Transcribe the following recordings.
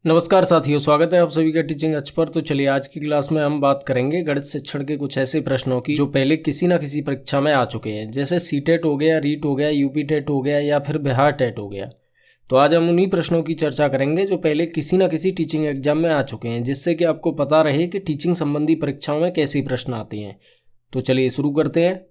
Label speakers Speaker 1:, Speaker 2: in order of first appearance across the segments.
Speaker 1: नमस्कार साथियों, स्वागत है आप सभी का टीचिंग एच पर। तो चलिए आज की क्लास में हम बात करेंगे गणित शिक्षण के कुछ ऐसे प्रश्नों की जो पहले किसी न किसी परीक्षा में आ चुके हैं, जैसे सीटेट हो गया, रीट हो गया, यूपी टेट हो गया या फिर बिहार टेट हो गया। तो आज हम उन्हीं प्रश्नों की चर्चा करेंगे जो पहले किसी न किसी टीचिंग एग्जाम में आ चुके हैं, जिससे कि आपको पता रहे कि टीचिंग संबंधी परीक्षाओं में कैसे प्रश्न आते हैं। तो चलिए शुरू करते हैं।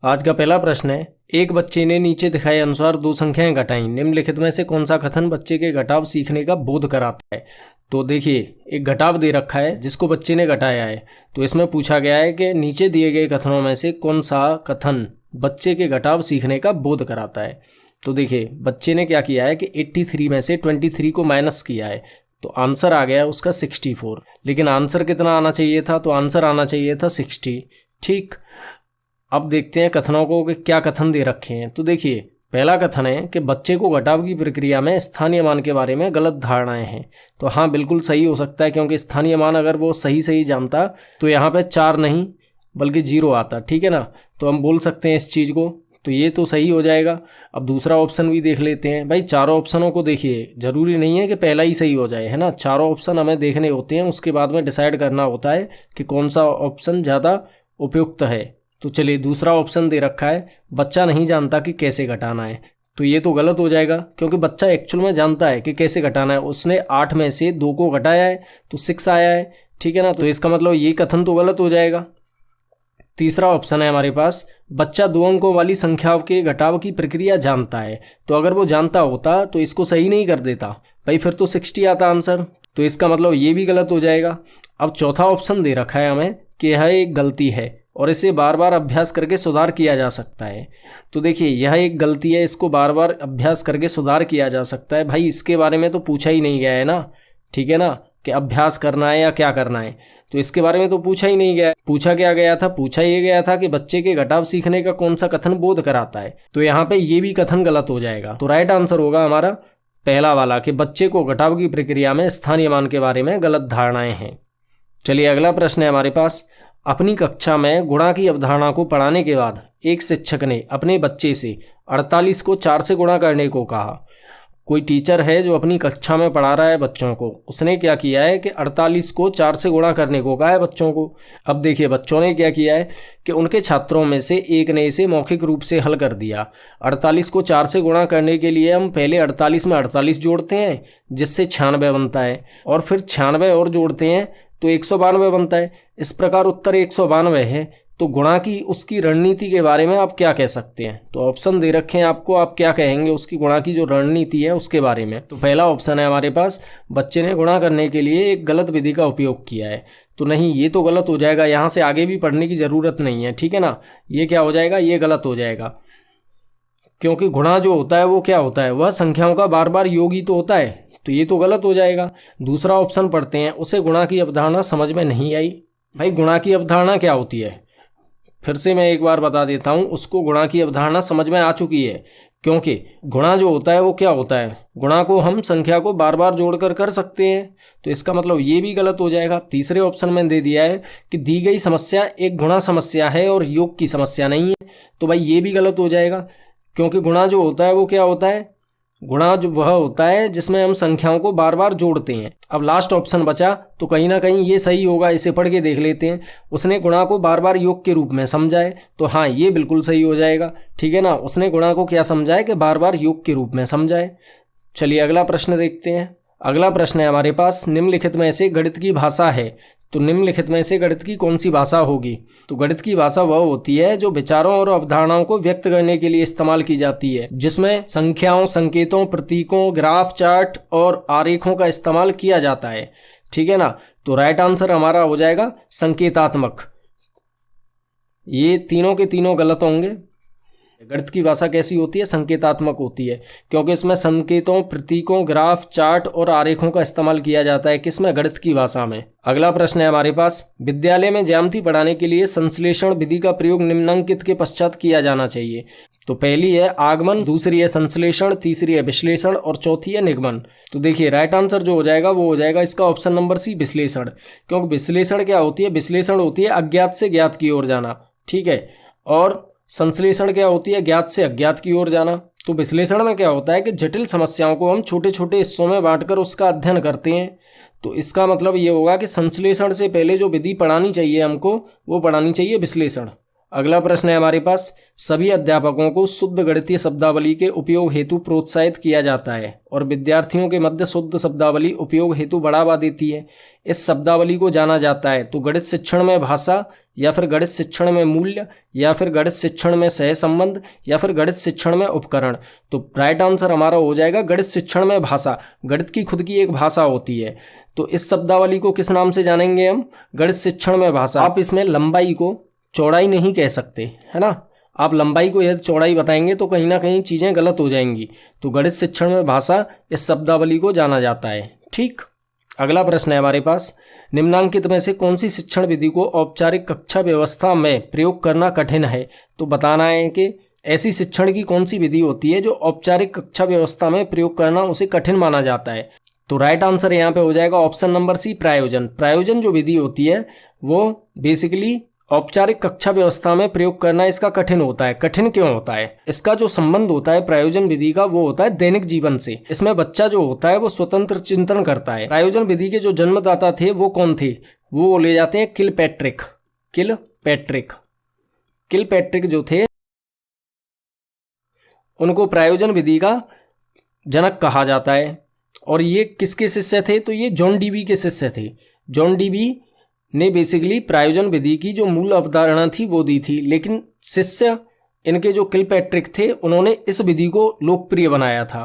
Speaker 1: आज का पहला प्रश्न है, एक बच्चे ने नीचे दिखाए अनुसार दो संख्याएं घटाई, निम्नलिखित में से कौन सा कथन बच्चे के घटाव सीखने का बोध कराता है। तो देखिए, एक घटाव दे रखा है जिसको बच्चे ने घटाया है, तो इसमें पूछा गया है कि नीचे दिए गए कथनों में से कौन सा कथन बच्चे के घटाव सीखने का बोध कराता है। तो देखिए, बच्चे ने क्या किया है कि 83 में से 23 को माइनस किया है, तो आंसर आ गया उसका 64। लेकिन आंसर कितना आना चाहिए था? तो आंसर आना चाहिए था 60। ठीक, अब देखते हैं कथनों को कि क्या कथन दे रखे हैं। तो देखिए, पहला कथन है कि बच्चे को घटाव की प्रक्रिया में स्थानीय मान के बारे में गलत धारणाएं हैं। तो हाँ, बिल्कुल सही हो सकता है, क्योंकि स्थानीय मान अगर वो सही जानता तो यहाँ पे 4 नहीं बल्कि 0 आता। ठीक है ना, तो हम बोल सकते हैं इस चीज़ को, तो ये तो सही हो जाएगा। अब दूसरा ऑप्शन भी देख लेते हैं। भाई चारों ऑप्शनों को देखिए, जरूरी नहीं है कि पहला ही सही हो जाए, है ना। चारों ऑप्शन हमें देखने होते हैं, उसके बाद में डिसाइड करना होता है कि कौन सा ऑप्शन ज़्यादा उपयुक्त है। तो चलिए, दूसरा ऑप्शन दे रखा है, बच्चा नहीं जानता कि कैसे घटाना है। तो ये तो गलत हो जाएगा, क्योंकि बच्चा एक्चुअल में जानता है कि कैसे घटाना है। उसने 8 में से 2 को घटाया है तो 6 आया है। ठीक है ना, तो इसका मतलब ये कथन तो गलत हो जाएगा। तीसरा ऑप्शन है हमारे पास, बच्चा 2 अंकों वाली संख्याओं के घटाव की प्रक्रिया जानता है। तो अगर वो जानता होता तो इसको सही नहीं कर देता भाई, फिर तो 60 आता आंसर। तो इसका मतलब ये भी गलत हो जाएगा। अब चौथा ऑप्शन दे रखा है हमें कि यह एक गलती है और इसे बार बार अभ्यास करके सुधार किया जा सकता है। तो देखिए, यह एक गलती है, इसको बार बार अभ्यास करके सुधार किया जा सकता है। भाई इसके बारे में तो पूछा ही नहीं गया है ना, ठीक है ना, कि अभ्यास करना है या क्या करना है। तो इसके बारे में तो पूछा ही नहीं गया। पूछा क्या गया था? पूछा ये गया था कि बच्चे के घटाव सीखने का कौन सा कथन बोध कराता है। तो यहाँ पे ये भी कथन गलत हो जाएगा। तो राइट आंसर होगा हमारा पहला वाला कि बच्चे को घटाव की प्रक्रिया में स्थानीय मान के बारे में गलत धारणाएं हैं। चलिए अगला प्रश्न है हमारे पास, अपनी कक्षा में गुणा की अवधारणा को पढ़ाने के बाद एक शिक्षक ने अपने बच्चे से 48 को 4 से गुणा करने को कहा। कोई टीचर है जो अपनी कक्षा में पढ़ा रहा है बच्चों को, उसने क्या किया है कि 48 को 4 से गुणा करने को कहा है बच्चों को। अब देखिए, बच्चों ने क्या किया है कि उनके छात्रों में से एक ने इसे मौखिक रूप से हल कर दिया। 48 को 4 से गुणा करने के लिए हम पहले 48 में 48 जोड़ते हैं, जिससे 96 बनता है, और फिर 96 और जोड़ते हैं तो 192 बनता है। इस प्रकार उत्तर 192 है। तो गुणा की उसकी रणनीति के बारे में आप क्या कह सकते हैं? तो ऑप्शन दे रखे हैं आपको, आप क्या कहेंगे उसकी गुणा की जो रणनीति है उसके बारे में? तो पहला ऑप्शन है हमारे पास, बच्चे ने गुणा करने के लिए एक गलत विधि का उपयोग किया है। तो नहीं, ये तो गलत हो जाएगा, यहाँ से आगे भी पढ़ने की ज़रूरत नहीं है। ठीक है ना, ये क्या हो जाएगा? ये गलत हो जाएगा, क्योंकि गुणा जो होता है वो क्या होता है? वह संख्याओं का बार बार योग ही तो होता है। तो ये तो गलत हो जाएगा। दूसरा ऑप्शन पढ़ते हैं, उसे गुणा की अवधारणा समझ में नहीं आई। भाई गुणा की अवधारणा क्या होती है? फिर से मैं एक बार बता देता हूँ, उसको गुणा की अवधारणा समझ में आ चुकी है, क्योंकि गुणा जो होता है वो क्या होता है? गुणा को हम संख्या को बार बार जोड़कर कर सकते हैं। तो इसका मतलब ये भी गलत हो जाएगा। तीसरे ऑप्शन में दे दिया है कि दी गई समस्या एक गुणा समस्या है और योग की समस्या नहीं है। तो भाई ये भी गलत हो जाएगा, क्योंकि गुणा जो होता है वो क्या होता है? गुणा जो वह होता है जिसमें हम संख्याओं को बार बार जोड़ते हैं। अब लास्ट ऑप्शन बचा, तो कहीं ना कहीं ये सही होगा। इसे पढ़ के देख लेते हैं, उसने गुणा को बार बार योग के रूप में समझा है। तो हाँ, ये बिल्कुल सही हो जाएगा। ठीक है ना, उसने गुणा को क्या समझा है कि बार बार योग के रूप में समझा है। चलिए अगला प्रश्न देखते हैं। अगला प्रश्न है हमारे पास, निम्नलिखित में से गणित की भाषा है। तो निम्नलिखित में से गणित की कौन सी भाषा होगी? तो गणित की भाषा वह होती है जो विचारों और अवधारणाओं को व्यक्त करने के लिए इस्तेमाल की जाती है, जिसमें संख्याओं, संकेतों, प्रतीकों, ग्राफ, चार्ट और आरेखों का इस्तेमाल किया जाता है। ठीक है ना, तो राइट आंसर हमारा हो जाएगा संकेतात्मक। ये तीनों के तीनों गलत होंगे। गणित की भाषा कैसी होती है? संकेतात्मक होती है, क्योंकि इसमें संकेतों, प्रतीकों, ग्राफ, चार्ट और आरेखों का इस्तेमाल किया जाता है। किसमें? गणित की भाषा में। अगला प्रश्न है हमारे पास, विद्यालय में ज्यामिति पढ़ाने के लिए संश्लेषण विधि का प्रयोग निम्नलिखित के पश्चात किया जाना चाहिए। तो पहली है आगमन, दूसरी है संश्लेषण, तीसरी है विश्लेषण और चौथी है निगमन। तो देखिए, राइट आंसर जो हो जाएगा वो हो जाएगा इसका ऑप्शन नंबर सी, विश्लेषण। क्योंकि विश्लेषण क्या होती है? विश्लेषण होती है अज्ञात से ज्ञात की ओर जाना। ठीक है, और संश्लेषण क्या होती है? ज्ञात से अज्ञात की ओर जाना। तो विश्लेषण में क्या होता है कि जटिल समस्याओं को हम छोटे छोटे हिस्सों में बांटकर उसका अध्ययन करते हैं। तो इसका मतलब ये होगा कि संश्लेषण से पहले जो विधि पढ़ानी चाहिए हमको, वो पढ़ानी चाहिए विश्लेषण। अगला प्रश्न है हमारे पास, सभी अध्यापकों को शुद्ध गणितीय शब्दावली के उपयोग हेतु प्रोत्साहित किया जाता है और विद्यार्थियों के मध्य शुद्ध शब्दावली उपयोग हेतु बढ़ावा देती है। इस शब्दावली को जाना जाता है तो गणित शिक्षण में भाषा, या फिर गणित शिक्षण में मूल्य, या फिर गणित शिक्षण में सहसंबंध, या फिर गणित शिक्षण में उपकरण। तो राइट आंसर हमारा हो जाएगा गणित शिक्षण में भाषा। गणित की खुद की एक भाषा होती है, तो इस शब्दावली को किस नाम से जानेंगे हम? गणित शिक्षण में भाषा। आप इसमें लंबाई को चौड़ाई नहीं कह सकते, है ना। आप लंबाई को यदि चौड़ाई बताएंगे तो कहीं ना कहीं चीज़ें गलत हो जाएंगी। तो गणित शिक्षण में भाषा इस शब्दावली को जाना जाता है। ठीक, अगला प्रश्न है हमारे पास, निम्नांकित में से कौन सी शिक्षण विधि को औपचारिक कक्षा व्यवस्था में प्रयोग करना कठिन है? तो बताना है कि ऐसी शिक्षण की कौन सी विधि होती है जो औपचारिक कक्षा व्यवस्था में प्रयोग करना उसे कठिन माना जाता है। तो राइट आंसर यहाँ पे हो जाएगा ऑप्शन नंबर सी, प्रायोजन। प्रायोजन जो विधि होती है वो बेसिकली औपचारिक कक्षा व्यवस्था में प्रयोग करना इसका कठिन होता है। कठिन क्यों होता है? इसका जो संबंध होता है प्रायोजन विधि का वो होता है दैनिक जीवन से। इसमें बच्चा जो होता है वो स्वतंत्र चिंतन करता है। प्रायोजन विधि के जो जन्मदाता थे वो कौन थे? वो ले जाते हैं किलपैट्रिक। किलपैट्रिक जो थे उनको प्रायोजन विधि का जनक कहा जाता है। और ये किसके शिष्य थे? तो ये जॉन डीवी के शिष्य थे। जॉन डीवी ने बेसिकली प्रायोजन विधि की जो मूल अवधारणा थी वो दी थी, लेकिन शिष्य इनके जो किलपैट्रिक थे उन्होंने इस विधि को लोकप्रिय बनाया था।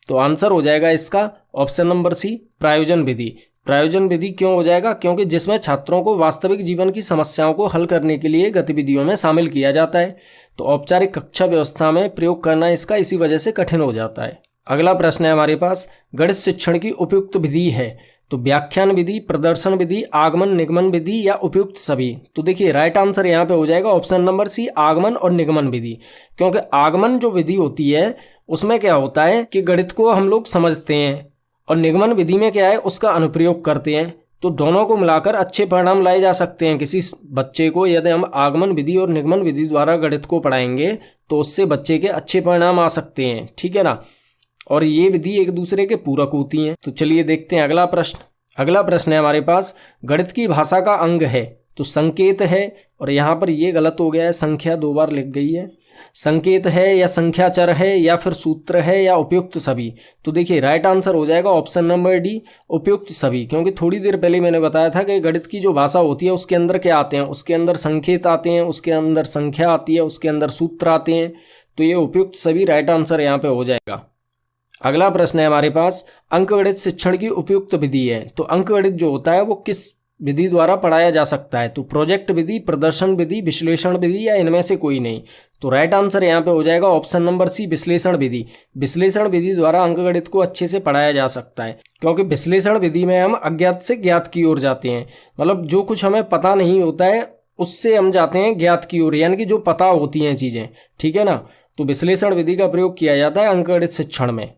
Speaker 1: तो आंसर हो जाएगा इसका ऑप्शन नंबर सी, प्रायोजन विधि। प्रायोजन विधि क्यों हो जाएगा? क्योंकि जिसमें छात्रों को वास्तविक जीवन की समस्याओं को हल करने के लिए गतिविधियों में शामिल किया जाता है। तो औपचारिक कक्षा व्यवस्था में प्रयोग करना इसका इसी वजह से कठिन हो जाता है। अगला प्रश्न है हमारे पास, गणित शिक्षण की उपयुक्त विधि है तो व्याख्यान विधि, प्रदर्शन विधि, आगमन निगमन विधि या उपयुक्त सभी। तो देखिए राइट आंसर यहाँ पे हो जाएगा ऑप्शन नंबर सी, आगमन और निगमन विधि। क्योंकि आगमन जो विधि होती है उसमें क्या होता है कि गणित को हम लोग समझते हैं, और निगमन विधि में क्या है उसका अनुप्रयोग करते हैं। तो दोनों को मिलाकर अच्छे परिणाम लाए जा सकते हैं। किसी बच्चे को यदि हम आगमन विधि और निगमन विधि द्वारा गणित को पढ़ाएंगे तो उससे बच्चे के अच्छे परिणाम आ सकते हैं, ठीक है ना। और ये विधि एक दूसरे के पूरक होती हैं। तो चलिए देखते हैं अगला प्रश्न। अगला प्रश्न है हमारे पास, गणित की भाषा का अंग है तो संकेत है, और यहाँ पर ये गलत हो गया है, संख्या 2 बार लिख गई है। संकेत है या संख्या चर है या फिर सूत्र है या उपयुक्त सभी। तो देखिए राइट आंसर हो जाएगा ऑप्शन नंबर डी, उपयुक्त सभी। क्योंकि थोड़ी देर पहले मैंने बताया था कि गणित की जो भाषा होती है उसके अंदर क्या आते हैं? उसके अंदर संकेत आते हैं, उसके अंदर संख्या आती है, उसके अंदर सूत्र आते हैं। तो ये उपयुक्त सभी राइट आंसर यहाँ पे हो जाएगा। अगला प्रश्न है हमारे पास, अंकगणित शिक्षण की उपयुक्त विधि है तो अंकगणित जो होता है वो किस विधि द्वारा पढ़ाया जा सकता है? तो प्रोजेक्ट विधि, प्रदर्शन विधि, विश्लेषण विधि या इनमें से कोई नहीं। तो राइट आंसर यहाँ पे हो जाएगा ऑप्शन नंबर सी, विश्लेषण विधि। विश्लेषण विधि द्वारा अंकगणित को अच्छे से पढ़ाया जा सकता है, क्योंकि विश्लेषण विधि में हम अज्ञात से ज्ञात की ओर जाते हैं। मतलब जो कुछ हमें पता नहीं होता है उससे हम जाते हैं ज्ञात की ओर, यानी कि जो पता होती हैं चीज़ें, ठीक है ना। तो विश्लेषण विधि का प्रयोग किया जाता है अंकगणित शिक्षण में।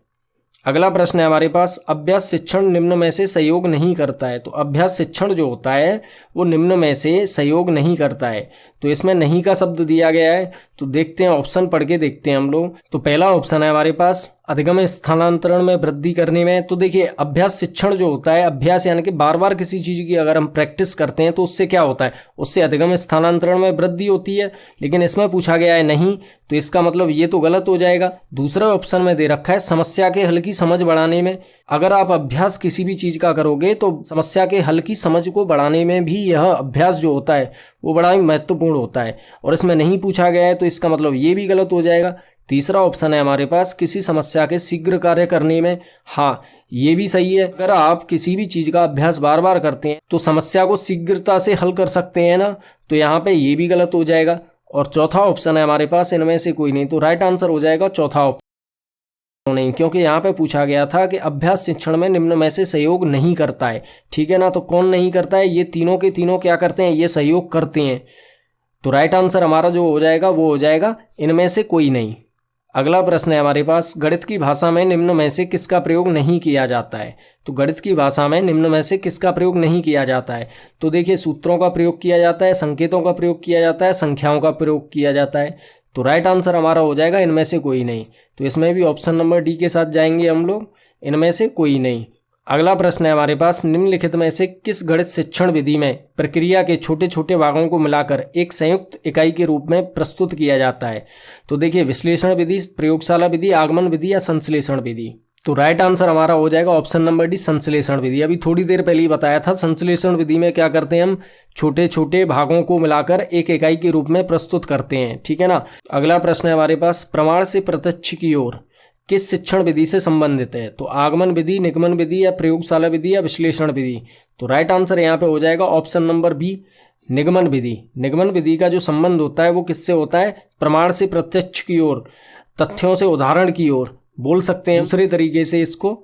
Speaker 1: अगला प्रश्न है हमारे पास, अभ्यास शिक्षण निम्न में से सहयोग नहीं करता है तो अभ्यास शिक्षण जो होता है वो निम्न में से सहयोग नहीं करता है। तो इसमें नहीं का शब्द दिया गया है, तो देखते हैं ऑप्शन पढ़ के देखते हैं हम लोग। तो पहला ऑप्शन है हमारे पास, अधिगम स्थानांतरण में वृद्धि करने में। तो देखिए अभ्यास शिक्षण जो होता है, अभ्यास यानी कि बार बार किसी चीज़ की अगर हम प्रैक्टिस करते हैं तो उससे क्या होता है? उससे अधिगम स्थानांतरण में वृद्धि होती है। लेकिन इसमें पूछा गया है नहीं, तो इसका मतलब ये तो गलत हो जाएगा। दूसरा ऑप्शन में दे रखा है समस्या के हल की समझ बढ़ाने में। अगर आप अभ्यास किसी भी चीज़ का करोगे तो समस्या के हल की समझ को बढ़ाने में भी यह अभ्यास जो होता है वो बड़ा ही महत्वपूर्ण होता है, और इसमें नहीं पूछा गया है तो इसका मतलब ये भी गलत हो जाएगा। तीसरा ऑप्शन है हमारे पास, किसी समस्या के शीघ्र कार्य करने में। हाँ, ये भी सही है। अगर आप किसी भी चीज़ का अभ्यास बार बार करते हैं तो समस्या को शीघ्रता से हल कर सकते हैं ना, तो यहाँ पे ये भी गलत हो जाएगा। और चौथा ऑप्शन है हमारे पास, इनमें से कोई नहीं। तो राइट आंसर हो जाएगा चौथा ऑप्शन नहीं, क्योंकि यहाँ पे पूछा गया था कि अभ्यास शिक्षण में निम्न में से सहयोग नहीं करता है, ठीक है ना। तो कौन नहीं करता है? ये तीनों के तीनों क्या करते हैं? ये सहयोग करते हैं। तो राइट आंसर हमारा जो हो जाएगा वो हो जाएगा इनमें से कोई नहीं। अगला प्रश्न है हमारे पास, गणित की भाषा में निम्न में से किसका प्रयोग नहीं किया जाता है? तो गणित की भाषा में निम्न में से किसका प्रयोग नहीं किया जाता है? तो देखिए सूत्रों का प्रयोग किया जाता है, संकेतों का प्रयोग किया जाता है, संख्याओं का प्रयोग किया जाता है। तो राइट आंसर हमारा हो जाएगा इनमें से कोई नहीं। तो इसमें भी ऑप्शन नंबर डी के साथ जाएंगे हम लोग, इनमें से कोई नहीं। अगला प्रश्न है हमारे पास, निम्नलिखित में से किस गणित शिक्षण विधि में प्रक्रिया के छोटे छोटे भागों को मिलाकर एक संयुक्त इकाई के रूप में प्रस्तुत किया जाता है? तो देखिए, विश्लेषण विधि, प्रयोगशाला विधि, आगमन विधि या संश्लेषण विधि। तो राइट आंसर हमारा हो जाएगा ऑप्शन नंबर डी, संश्लेषण विधि। अभी थोड़ी देर पहले ही बताया था, संश्लेषण विधि में क्या करते हैं हम, छोटे छोटे भागों को मिलाकर एक इकाई के रूप में प्रस्तुत करते हैं, ठीक है ना। अगला प्रश्न है हमारे पास, प्रमाण से प्रत्यक्ष की ओर किस शिक्षण विधि से संबंधित है? तो आगमन विधि, निगमन विधि या प्रयोगशाला विधि या विश्लेषण विधि। तो राइट आंसर यहाँ पे हो जाएगा ऑप्शन नंबर बी, निगमन विधि। निगमन विधि का जो संबंध होता है वो किससे होता है? प्रमाण से प्रत्यक्ष की ओर, तथ्यों से उदाहरण की ओर बोल सकते हैं दूसरे तरीके से इसको,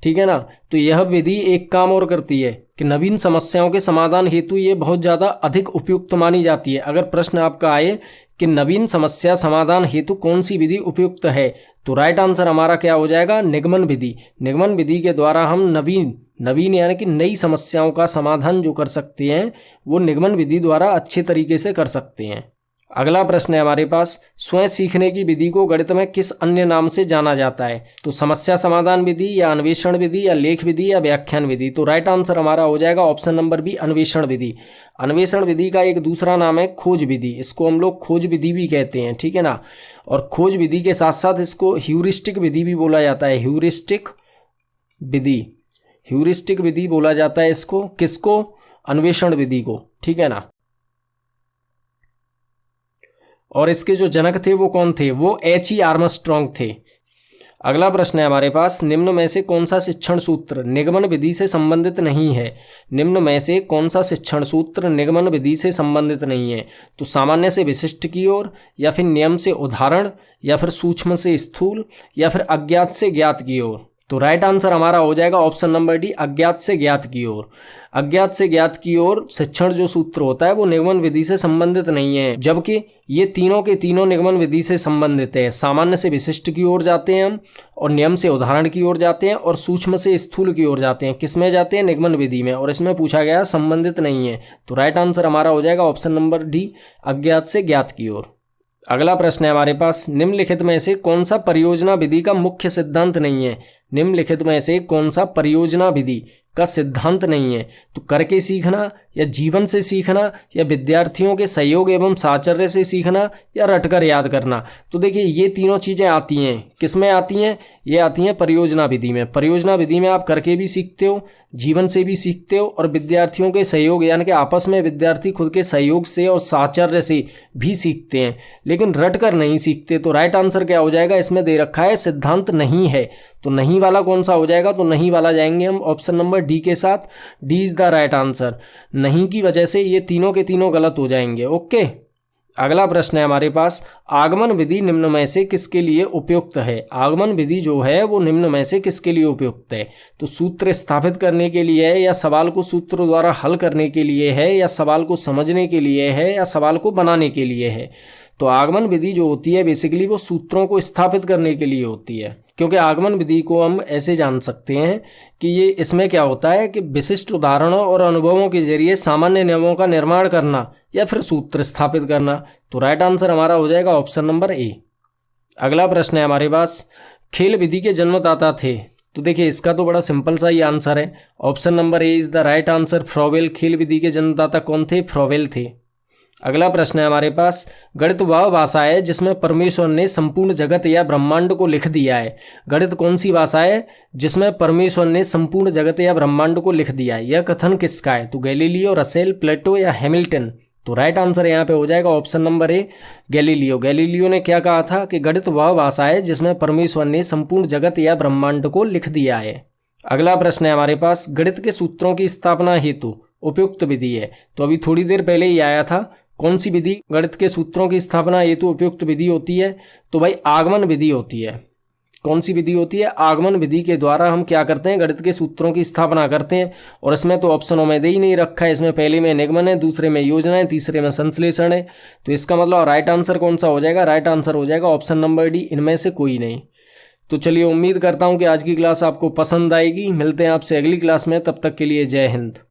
Speaker 1: ठीक है ना। तो यह विधि एक काम और करती है कि नवीन समस्याओं के समाधान हेतु ये बहुत ज़्यादा अधिक उपयुक्त मानी जाती है। अगर प्रश्न आपका आए कि नवीन समस्या समाधान हेतु कौन सी विधि उपयुक्त है, तो राइट आंसर हमारा क्या हो जाएगा? निगमन विधि। निगमन विधि के द्वारा हम नवीन यानी कि नई समस्याओं का समाधान जो कर सकते हैं वो निगमन विधि द्वारा अच्छे तरीके से कर सकते हैं। अगला प्रश्न है हमारे पास, स्वयं सीखने की विधि को गणित में किस अन्य नाम से जाना जाता है? तो समस्या समाधान विधि या अन्वेषण विधि या लेख विधि या व्याख्यान विधि। तो राइट आंसर हमारा हो जाएगा ऑप्शन नंबर बी, अन्वेषण विधि। अन्वेषण विधि का एक दूसरा नाम है खोज विधि, इसको हम लोग खोज विधि भी कहते हैं, ठीक है ना। और खोज विधि के साथ साथ इसको ह्यूरिस्टिक विधि भी बोला जाता है, ह्यूरिस्टिक विधि। ह्यूरिस्टिक विधि बोला जाता है इसको, किसको? अन्वेषण विधि को, ठीक है ना। और इसके जो जनक थे वो कौन थे? वो H.E. आर्मस्ट्रॉन्ग थे। अगला प्रश्न है हमारे पास, निम्न में से कौन सा शिक्षण सूत्र निगमन विधि से संबंधित नहीं है? निम्न में से कौन सा शिक्षण सूत्र निगमन विधि से संबंधित नहीं है? तो सामान्य से विशिष्ट की ओर, या फिर नियम से उदाहरण, या फिर सूक्ष्म से स्थूल, या फिर अज्ञात से ज्ञात की ओर। तो राइट आंसर हमारा हो जाएगा ऑप्शन नंबर डी, अज्ञात से ज्ञात की ओर। अज्ञात से ज्ञात की ओर शिक्षण जो सूत्र होता है वो निगमन विधि से संबंधित नहीं है, जबकि ये तीनों के तीनों निगमन विधि से संबंधित है। सामान्य से विशिष्ट की ओर जाते हैं हम, और नियम से उदाहरण की ओर जाते हैं, और सूक्ष्म से स्थूल की ओर जाते हैं। किस में जाते हैं? निगमन विधि में। और इसमें पूछा गया संबंधित नहीं है, तो राइट आंसर हमारा हो जाएगा ऑप्शन नंबर डी, अज्ञात से ज्ञात की ओर। अगला प्रश्न है हमारे पास, निम्नलिखित में से कौन सा परियोजना विधि का मुख्य सिद्धांत नहीं है? निम्नलिखित में से कौन सा परियोजना विधि का सिद्धांत नहीं है? तो करके सीखना, या जीवन से सीखना, या विद्यार्थियों के सहयोग एवं साहचर्य से सीखना, या रटकर याद करना। तो देखिए, ये तीनों चीज़ें आती हैं, किस में आती हैं? ये आती हैं परियोजना विधि में। परियोजना विधि में आप करके भी सीखते हो, जीवन से भी सीखते हो, और विद्यार्थियों के सहयोग यानी कि आपस में विद्यार्थी खुद के सहयोग से और साहचर्य से भी सीखते हैं, लेकिन रटकर नहीं सीखते। तो राइट आंसर क्या हो जाएगा? इसमें दे रखा है सिद्धांत नहीं है, तो नहीं वाला कौन सा हो जाएगा? तो नहीं वाला जाएंगे हम ऑप्शन नंबर डी के साथ। D is the right answer. नहीं की वजह से ये तीनों के तीनों गलत हो जाएंगे। ओके, अगला प्रश्न है हमारे पास, आगमन विधि निम्न में से किसके लिए उपयुक्त है? आगमन विधि जो है वो निम्न में से किसके लिए उपयुक्त है? तो सूत्र स्थापित करने के लिए है, या सवाल को सूत्र द्वारा हल करने के लिए है, या सवाल को समझने के लिए है, या सवाल को बनाने के लिए है? तो आगमन विधि जो होती है बेसिकली वो सूत्रों को स्थापित करने के लिए होती है, क्योंकि आगमन विधि को हम ऐसे जान सकते हैं कि ये इसमें क्या होता है कि विशिष्ट उदाहरणों और अनुभवों के जरिए सामान्य नियमों का निर्माण करना या फिर सूत्र स्थापित करना। तो राइट आंसर हमारा हो जाएगा ऑप्शन नंबर ए। अगला प्रश्न है हमारे पास, खेल विधि के जन्मदाता थे? तो देखिए, इसका तो बड़ा सिंपल सा ही आंसर है, option number A is the right answer, Froebel. खेल विधि के जन्मदाता कौन थे? फ्रॉवेल थे। अगला प्रश्न है हमारे पास, गणित वह भाषा है जिसमें परमेश्वर ने संपूर्ण जगत या ब्रह्मांड को लिख दिया है? गणित कौन सी भाषा है जिसमें परमेश्वर ने संपूर्ण जगत या ब्रह्मांड को लिख दिया है? यह कथन किसका है? तो गैलीलियो, रसेल, प्लेटो या हैमिल्टन। तो राइट आंसर यहाँ पे हो जाएगा option number A, Galileo. Galileo ने क्या कहा था कि गणित वह भाषा है जिसमें परमेश्वर ने संपूर्ण जगत या ब्रह्मांड को लिख दिया है। अगला प्रश्न है हमारे पास, गणित के सूत्रों की स्थापना हेतु उपयुक्त विधि है? तो अभी थोड़ी देर पहले ही आया था, कौन सी विधि गणित के सूत्रों की स्थापना हेतु उपयुक्त विधि होती है? तो भाई आगमन विधि होती है। कौन सी विधि होती है? आगमन विधि के द्वारा हम क्या करते हैं? गणित के सूत्रों की स्थापना करते हैं। और इसमें तो ऑप्शनों में दे ही नहीं रखा है, इसमें पहले में निगमन है, दूसरे में योजना है, तीसरे में संश्लेषण है। तो इसका मतलब राइट आंसर कौन सा हो जाएगा? राइट आंसर हो जाएगा ऑप्शन नंबर डी, इनमें से कोई नहीं। तो चलिए, उम्मीद करता हूँ कि आज की क्लास आपको पसंद आएगी। मिलते हैं आपसे अगली क्लास में, तब तक के लिए जय हिंद।